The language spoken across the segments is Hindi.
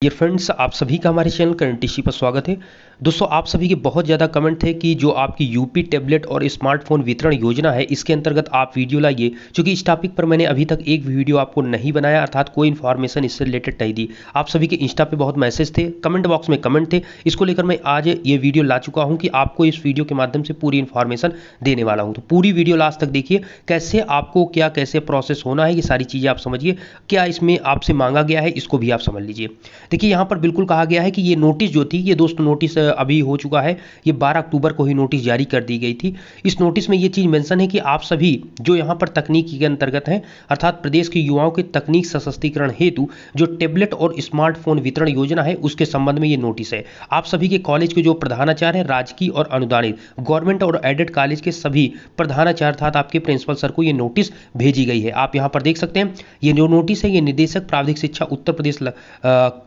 डियर फ्रेंड्स, आप सभी का हमारे चैनल करंट इश्यू पर स्वागत है। दोस्तों, आप सभी के बहुत ज़्यादा कमेंट थे कि जो आपकी यूपी टैबलेट और स्मार्टफोन वितरण योजना है, इसके अंतर्गत आप वीडियो लाइए। क्योंकि इस टॉपिक पर मैंने अभी तक एक वीडियो आपको नहीं बनाया, अर्थात कोई इन्फॉर्मेशन इससे रिलेटेड नहीं दी। आप सभी के इंस्टा पे बहुत मैसेज थे, कमेंट बॉक्स में कमेंट थे। इसको लेकर मैं आज ये वीडियो ला चुका हूँ कि आपको इस वीडियो के माध्यम से पूरी इन्फॉर्मेशन देने वाला हूँ। तो पूरी वीडियो लास्ट तक देखिए, कैसे आपको क्या कैसे प्रोसेस होना है, ये सारी चीज़ें आप समझिए। क्या इसमें आपसे मांगा गया है, इसको भी आप समझ लीजिए। देखिए, यहाँ पर बिल्कुल कहा गया है कि ये नोटिस जो थी, ये दोस्तों नोटिस अभी हो चुका है। ये 12 अक्टूबर को ही नोटिस जारी कर दी गई थी। इस नोटिस में ये चीज़ मेंशन है कि आप सभी जो यहाँ पर तकनीकी के अंतर्गत हैं, अर्थात प्रदेश के युवाओं के तकनीक सशक्तिकरण हेतु जो टेबलेट और स्मार्टफोन वितरण योजना है, उसके संबंध में ये नोटिस है। आप सभी के कॉलेज के जो प्रधानाचार्य हैं, राजकीय और अनुदानित गवर्नमेंट और एडेड कॉलेज के सभी प्रधानाचार्य अर्थात आपके प्रिंसिपल सर को ये नोटिस भेजी गई है। आप यहाँ पर देख सकते हैं, ये जो नोटिस है, ये निदेशक प्राविधिक शिक्षा उत्तर प्रदेश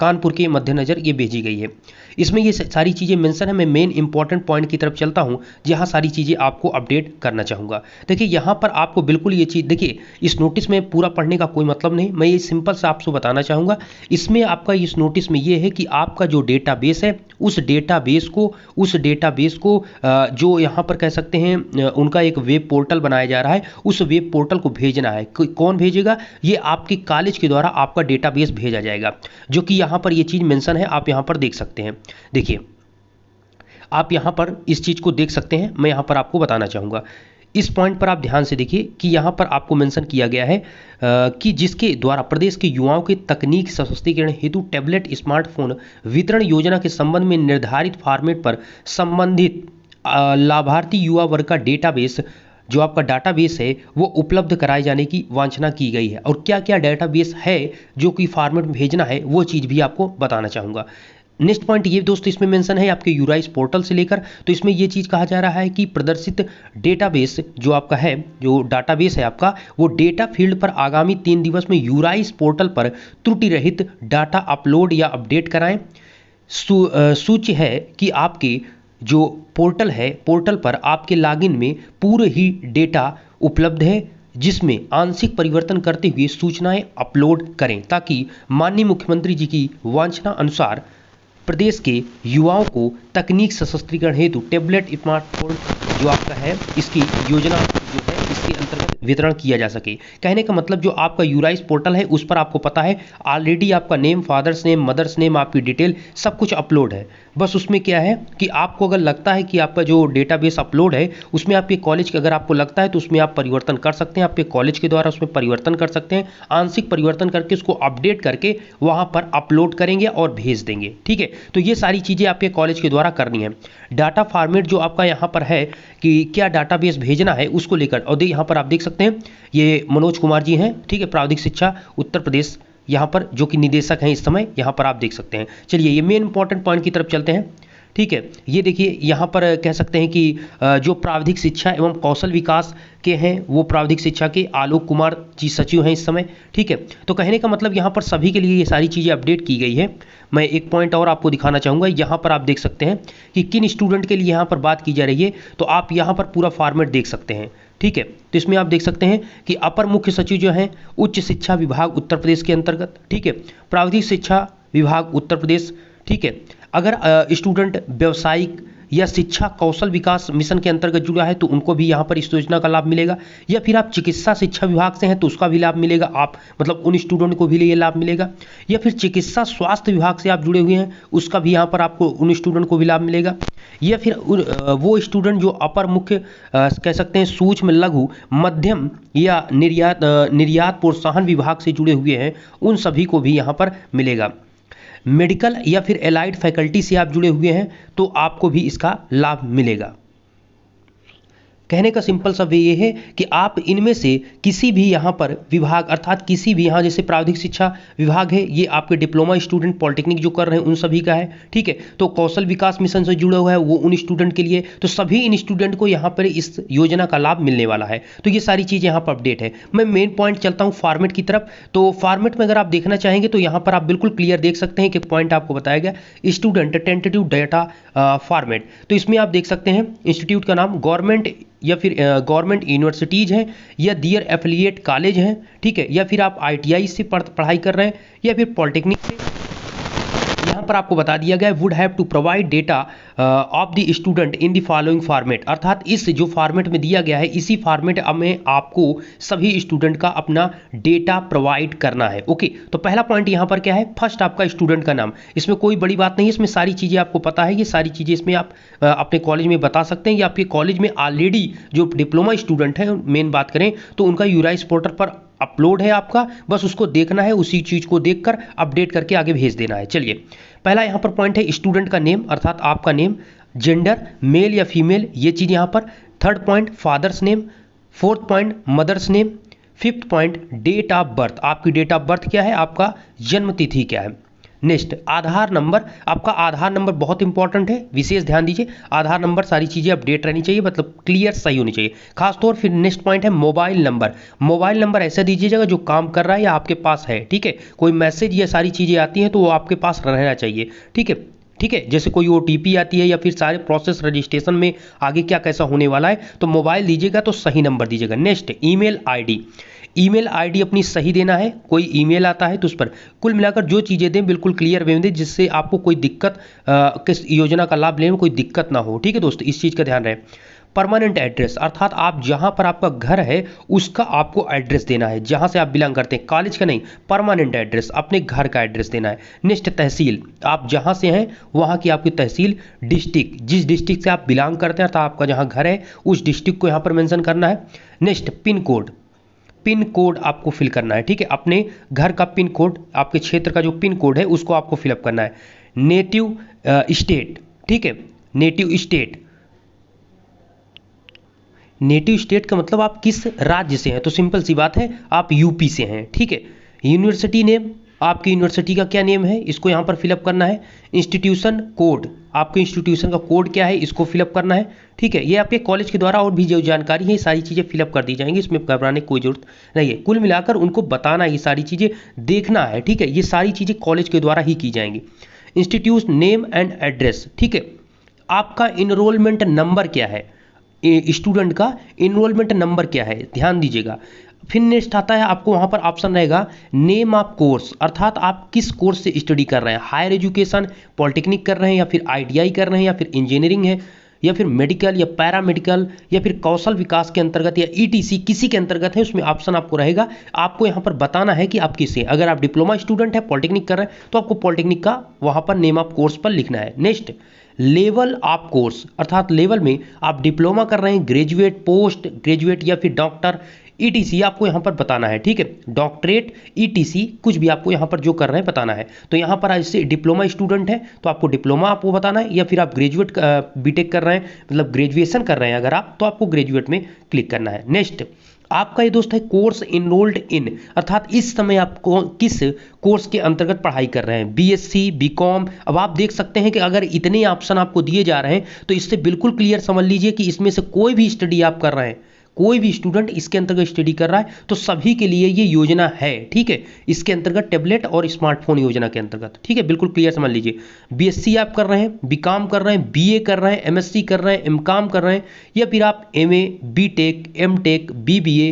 कानपुर के मद्देनजर ये भेजी गई है। इसमें ये सारी चीज़ें मेंशन है। मैं मेन इंपॉर्टेंट पॉइंट की तरफ चलता हूँ, जहाँ सारी चीज़ें आपको अपडेट करना चाहूँगा। देखिए, यहाँ पर आपको बिल्कुल ये चीज़ देखिए, इस नोटिस में पूरा पढ़ने का कोई मतलब नहीं, मैं ये सिंपल से आपको बताना चाहूँगा। इसमें आपका इस नोटिस में ये है कि आपका जो डेटाबेस है, उस डेटाबेस को जो यहाँ पर कह सकते हैं उनका एक वेब पोर्टल बनाया जा रहा है, उस वेब पोर्टल को भेजना है। कौन भेजेगा? ये आपके कॉलेज के द्वारा आपका डेटाबेस भेजा जाएगा, जो कि यहाँ पर ये चीज़ मेंशन है। आप यहाँ पर देख सकते हैं। देखिए, आप यहाँ पर इस चीज़ को देख सकते हैं। मैं यहाँ पर आपको बताना चाहूँगा, इस पॉइंट पर आप ध्यान से देखिए कि यहाँ पर आपको मेंशन किया गया है कि जिसके द्वारा प्रदेश के युवाओं के तकनीक सशक्तिकरण हेतु टैबलेट स्मार्टफोन वितरण योजना के संबंध में निर्धारित फॉर्मेट पर संबंधित लाभार्थी युवा वर्ग का डेटाबेस, जो आपका डाटाबेस है, वो उपलब्ध कराए जाने की वांछना की गई है। और क्या क्या डाटाबेस है जो कि फॉर्मेट में भेजना है, वो चीज़ भी आपको बताना चाहूँगा। नेक्स्ट पॉइंट ये दोस्तों इसमें मेंशन है आपके यूराइस पोर्टल से लेकर, तो इसमें ये चीज़ कहा जा रहा है कि प्रदर्शित डेटाबेस जो आपका है, जो डाटाबेस है आपका, वो डेटा फील्ड पर आगामी 3 दिवस में यूराइस पोर्टल पर त्रुटि रहित डाटा अपलोड या अपडेट कराएं। सूची है कि आपके जो पोर्टल है, पोर्टल पर आपके लॉगिन में पूरे ही डेटा उपलब्ध है, जिसमें आंशिक परिवर्तन करते हुए सूचनाएं अपलोड करें, ताकि माननीय मुख्यमंत्री जी की वांछना अनुसार प्रदेश के युवाओं को तकनीक सशक्तिकरण हेतु टैबलेट स्मार्टफोन जो आपका है, इसकी योजना जो है, इसके अंतर्गत वितरण किया जा सके। कहने का मतलब, जो आपका यूराइस पोर्टल है, उस पर आपको पता है ऑलरेडी आपका name, father's name, mother's name, आपकी डिटेल सब कुछ अपलोड है। बस उसमें क्या है कि आपको अगर लगता है कि आपका जो डेटाबेस अपलोड है, उसमें आपके कॉलेज के अगर आपको लगता है, तो उसमें आप परिवर्तन कर सकते हैं। आपके कॉलेज के द्वारा उसमें परिवर्तन कर सकते हैं, आंशिक परिवर्तन करके उसको अपडेट करके वहाँ पर अपलोड करेंगे और भेज देंगे। ठीक है, तो ये सारी चीज़ें आपके कॉलेज के द्वारा करनी है। डाटा फॉर्मेट जो आपका यहाँ पर है कि क्या डाटाबेस भेजना है, उसको लेकर, और यहाँ पर आप देख सकते हैं, ये मनोज कुमार जी हैं, ठीक है, प्राविधिक शिक्षा उत्तर प्रदेश, यहाँ पर जो कि निदेशक हैं इस समय, यहाँ पर आप देख सकते हैं। चलिए, ये मेन इंपॉर्टेंट पॉइंट की तरफ चलते हैं। ठीक है, ये देखिए, यहाँ पर कह सकते हैं कि जो प्राविधिक शिक्षा एवं कौशल विकास के हैं, वो प्राविधिक शिक्षा के आलोक कुमार जी सचिव हैं इस समय। ठीक है, तो कहने का मतलब यहाँ पर सभी के लिए ये सारी चीज़ें अपडेट की गई है। मैं एक पॉइंट और आपको दिखाना चाहूँगा। यहाँ पर आप देख सकते हैं कि किन स्टूडेंट के लिए यहाँ पर बात की जा रही है, तो आप यहाँ पर पूरा फॉर्मेट देख सकते हैं। ठीक है, तो इसमें आप देख सकते हैं कि अपर मुख्य सचिव जो हैं उच्च शिक्षा विभाग उत्तर प्रदेश के अंतर्गत, ठीक है, प्राविधिक शिक्षा विभाग उत्तर प्रदेश। ठीक है, अगर स्टूडेंट व्यावसायिक या शिक्षा कौशल विकास मिशन के अंतर्गत जुड़ा है, तो उनको भी यहाँ पर इस योजना का लाभ मिलेगा। या फिर आप चिकित्सा शिक्षा विभाग से हैं, तो उसका भी लाभ मिलेगा, आप मतलब उन स्टूडेंट को भी ये लाभ मिलेगा। या फिर चिकित्सा स्वास्थ्य विभाग से आप जुड़े हुए हैं, उसका भी यहाँ पर आपको उन स्टूडेंट को भी लाभ मिलेगा। या फिर वो स्टूडेंट जो अपर मुख्य कह सकते हैं सूक्ष्म, लघु, मध्यम या निर्यात प्रोत्साहन विभाग से जुड़े हुए हैं, उन सभी को भी यहाँ पर मिलेगा। मेडिकल या फिर एलाइड फैकल्टी से आप जुड़े हुए हैं, तो आपको भी इसका लाभ मिलेगा। कहने का सिंपल सा वे ये है कि आप इनमें से किसी भी यहाँ पर विभाग, अर्थात किसी भी यहाँ जैसे प्राविधिक शिक्षा विभाग है, ये आपके डिप्लोमा स्टूडेंट पॉलिटेक्निक जो कर रहे हैं उन सभी का है। ठीक है, तो कौशल विकास मिशन से जुड़ा हुआ है वो उन स्टूडेंट के लिए, तो सभी इन स्टूडेंट को यहाँ पर इस योजना का लाभ मिलने वाला है। तो ये सारी चीज़ यहाँ पर अपडेट है। मैं मेन पॉइंट चलता हूँ फॉर्मेट की तरफ। तो फॉर्मेट में अगर आप देखना चाहेंगे, तो यहाँ पर आप बिल्कुल क्लियर देख सकते हैं कि पॉइंट आपको बताया गया, स्टूडेंट टेंटेटिव डाटा फॉर्मेट। तो इसमें आप देख सकते हैं इंस्टीट्यूट का नाम गवर्नमेंट या फिर गवर्नमेंट यूनिवर्सिटीज़ हैं, या दियर एफिलिएट कॉलेज हैं, ठीक है, या फिर आप आईटीआई से पढ़ाई कर रहे हैं, या फिर पॉलिटेक्निक से, यहाँ पर आपको बता दिया गया would have to provide data of the student in the following format, अर्थात इस जो फॉर्मेट में दिया गया है इसी फॉर्मेट में आपको सभी स्टूडेंट का अपना डेटा प्रोवाइड करना है। ओके, तो पहला पॉइंट यहाँ पर क्या है, फर्स्ट आपका स्टूडेंट का नाम, इसमें कोई बड़ी बात नहीं है, इसमें सारी चीज़ें आपको पता है, ये सारी चीज़ें इसमें आप अपने कॉलेज में बता सकते हैं या आपके कॉलेज में ऑलरेडी जो डिप्लोमा स्टूडेंट है, मेन बात करें तो उनका यूराइस पोर्टल पर अपलोड है आपका, बस उसको देखना है, उसी चीज़ को देखकर अपडेट करके आगे भेज देना है। चलिए, पहला यहाँ पर पॉइंट है स्टूडेंट का नेम, अर्थात आपका नेम, जेंडर मेल या फीमेल, ये चीज़ यहाँ पर। Third point father's name, fourth point mother's name, fifth point date of birth, आपकी डेट ऑफ बर्थ क्या है, आपका जन्म तिथि क्या है। नेक्स्ट आधार नंबर, आपका आधार नंबर बहुत इंपॉर्टेंट है, विशेष ध्यान दीजिए, आधार नंबर सारी चीज़ें अपडेट रहनी चाहिए, मतलब क्लियर सही होनी चाहिए खासतौर। फिर नेक्स्ट पॉइंट है मोबाइल नंबर, मोबाइल नंबर ऐसा दीजिएगा जो काम कर रहा है या आपके पास है, ठीक है, कोई मैसेज या सारी चीज़ें आती हैं तो वो आपके पास रहना चाहिए, ठीक है, ठीक है, जैसे कोई OTP आती है या फिर सारे प्रोसेस रजिस्ट्रेशन में आगे क्या कैसा होने वाला है, तो मोबाइल दीजिएगा तो सही नंबर दीजिएगा। Next email ID, email ID अपनी सही देना है, कोई ईमेल आता है तो उस पर कुल मिलाकर जो चीज़ें दें बिल्कुल क्लियर वे में दें, जिससे आपको कोई दिक्कत किस योजना का लाभ लेने में कोई दिक्कत ना हो, ठीक है दोस्तों, इस चीज़ का ध्यान रहे। परमानेंट एड्रेस, अर्थात आप जहां पर आपका घर है उसका आपको एड्रेस देना है, जहां से आप बिलोंग करते हैं, कॉलेज का नहीं, परमानेंट एड्रेस, अपने घर का एड्रेस देना है। नेक्स्ट तहसील, आप जहां से हैं वहां की आपकी तहसील। डिस्ट्रिक्ट, जिस डिस्ट्रिक्ट से आप बिलोंग करते हैं अर्थात आपका जहां घर है उस डिस्ट्रिक्ट को यहां पर मेंशन करना है। Next pin code, pin code आपको फिल करना है, ठीक है, अपने घर का पिन कोड, आपके क्षेत्र का जो पिन कोड है उसको आपको फिलअप करना है। नेटिव स्टेट, ठीक है, नेटिव स्टेट, नेटिव स्टेट का मतलब आप किस राज्य से हैं, तो सिंपल सी बात है आप यूपी से हैं, ठीक है। यूनिवर्सिटी नेम, आपकी यूनिवर्सिटी का क्या नेम है इसको यहाँ पर फिलअप करना है। इंस्टीट्यूशन कोड, आपके इंस्टीट्यूशन का कोड क्या है इसको फिलअप करना है, ठीक है। ये आपके कॉलेज के द्वारा और भी जो जानकारी है ये सारी चीज़ें फिलअप कर दी जाएंगी, इसमें घबराने की कोई जरूरत नहीं है। कुल मिलाकर उनको बताना, ये सारी चीज़ें देखना है, ठीक है, ये सारी चीज़ें कॉलेज के द्वारा ही की जाएंगी। इंस्टीट्यूट नेम एंड एड्रेस, ठीक है, आपका इनरोलमेंट नंबर क्या है, स्टूडेंट का इनरोलमेंट नंबर क्या है, ध्यान दीजिएगा। फिर नेक्स्ट आता है आपको वहाँ पर ऑप्शन रहेगा नेम ऑफ कोर्स, अर्थात आप किस कोर्स से स्टडी कर रहे हैं, हायर एजुकेशन, पॉलिटेक्निक कर रहे हैं या फिर ITI कर रहे हैं या फिर इंजीनियरिंग है या फिर मेडिकल या पैरामेडिकल या फिर कौशल विकास के अंतर्गत या ETC किसी के अंतर्गत है, उसमें ऑप्शन आपको रहेगा। आपको यहाँ पर बताना है कि आप किससे, अगर आप डिप्लोमा स्टूडेंट है पॉलिटेक्निक कर रहे हैं तो आपको पॉलिटेक्निक का वहाँ पर नेम ऑफ कोर्स पर लिखना है। नेक्स्ट लेवल ऑफ कोर्स, अर्थात लेवल में आप डिप्लोमा कर रहे हैं, ग्रेजुएट, पोस्ट ग्रेजुएट या फिर डॉक्टर, ETC आपको यहाँ पर बताना है, ठीक है, डॉक्टरेट, ETC कुछ भी आपको यहाँ पर जो कर रहे हैं बताना है। तो यहाँ पर इससे डिप्लोमा स्टूडेंट है तो आपको डिप्लोमा आपको बताना है, या फिर आप ग्रेजुएट बीटेक कर रहे हैं मतलब ग्रेजुएशन कर रहे हैं अगर आप, तो आपको ग्रेजुएट में क्लिक करना है। नेक्स्ट आपका ये दोस्त है कोर्स इनरोल्ड इन, अर्थात इस समय आप किस कोर्स के अंतर्गत पढ़ाई कर रहे हैं, BSc, BCom। अब आप देख सकते हैं कि अगर इतने ऑप्शन आपको दिए जा रहे हैं तो इससे बिल्कुल क्लियर समझ लीजिए कि इसमें से कोई भी स्टडी आप कर रहे हैं, कोई भी स्टूडेंट इसके अंतर्गत स्टडी कर रहा है तो सभी के लिए ये योजना है, ठीक है, इसके अंतर्गत टैबलेट और स्मार्टफोन योजना के अंतर्गत, ठीक है, बिल्कुल क्लियर समझ लीजिए। BSc आप कर रहे हैं, BCom कर रहे हैं, BA कर रहे हैं, MSc कर रहे हैं, MCom कर रहे हैं, या फिर आप MA, BTech, MTech, BBA,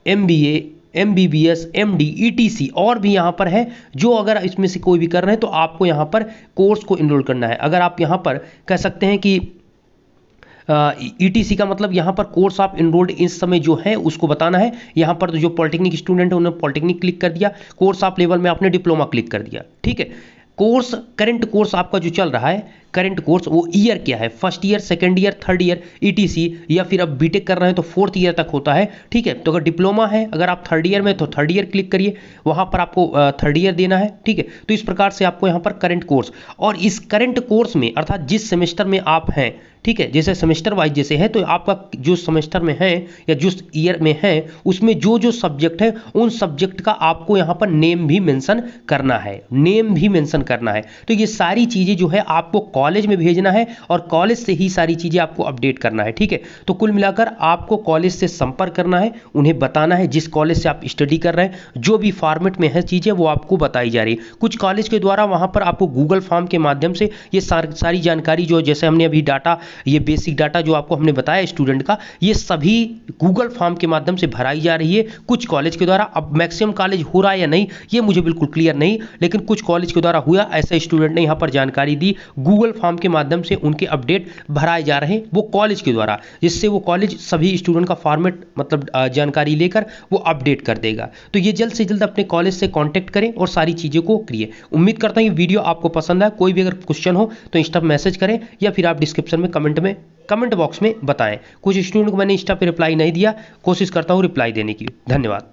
MBA, MBBS, MD, ETC और भी यहाँ पर है, जो अगर इसमें से कोई भी कर रहे हैं तो आपको यहाँ पर कोर्स को इनरोल करना है। अगर आप यहाँ पर कह सकते हैं कि ETC का मतलब यहाँ पर कोर्स ऑफ इनरोल्ड इस समय जो है उसको बताना है। यहाँ पर जो पॉलिटेक्निक स्टूडेंट है उन्होंने पॉलिटेक्निक क्लिक कर दिया, कोर्स ऑफ लेवल में आपने डिप्लोमा क्लिक कर दिया, ठीक है। कोर्स करंट कोर्स आपका जो चल रहा है, करंट कोर्स वो ईयर क्या है, first year, second year, third year, ETC, या फिर अब बीटेक कर रहे हैं तो फोर्थ ईयर तक होता है, ठीक है। तो अगर डिप्लोमा है, अगर आप थर्ड ईयर में तो थर्ड ईयर क्लिक करिए, वहाँ पर आपको थर्ड ईयर देना है, ठीक है। तो इस प्रकार से आपको यहाँ पर करंट कोर्स, और इस करंट कोर्स में अर्थात जिस सेमेस्टर में आप हैं, ठीक है, जैसे सेमेस्टर वाइज जैसे है तो आपका जो सेमेस्टर में है या जिस ईयर में है उसमें जो जो सब्जेक्ट है उन सब्जेक्ट का आपको यहाँ पर नेम भी मेंशन करना है, नेम भी मेंशन करना है। तो ये सारी चीज़ें जो है आपको कॉलेज में भेजना है और कॉलेज से ही सारी चीज़ें आपको अपडेट करना है। ठीक है, तो कुल मिलाकर आपको कॉलेज से संपर्क करना है, उन्हें बताना है जिस कॉलेज से आप स्टडी कर रहे हैं जो भी फॉर्मेट में है चीज़ें वो आपको बताई जा रही है। कुछ कॉलेज के द्वारा वहाँ पर आपको गूगल फॉर्म के माध्यम से ये सारी जानकारी जो जैसे हमने अभी डाटा, ये बेसिक डाटा जो आपको हमने बताया स्टूडेंट का, ये सभी गूगल फॉर्म के माध्यम से भराई जा रही है कुछ कॉलेज के द्वारा। अब मैक्सिमम कॉलेज हो रहा है या नहीं ये मुझे बिल्कुल क्लियर नहीं, लेकिन कुछ कॉलेज के द्वारा हुआ, ऐसे स्टूडेंट ने यहाँ पर जानकारी दी, गूगल फॉर्म के माध्यम से उनके अपडेट भराए जा रहे हैं वो कॉलेज के द्वारा, जिससे वो कॉलेज सभी स्टूडेंट का फॉर्मेट मतलब जानकारी लेकर वो अपडेट कर देगा। तो ये जल्द से जल्द अपने कॉलेज से कांटेक्ट करें और सारी चीज़ें को करिए। उम्मीद करता हूँ ये वीडियो आपको पसंद आए। कोई भी अगर क्वेश्चन हो तो इंस्टा पर मैसेज करें या फिर आप डिस्क्रिप्शन में कमेंट बॉक्स में बताएं। कुछ स्टूडेंट को मैंने इंस्टा पे रिप्लाई नहीं दिया, कोशिश करता हूँ रिप्लाई देने की। धन्यवाद।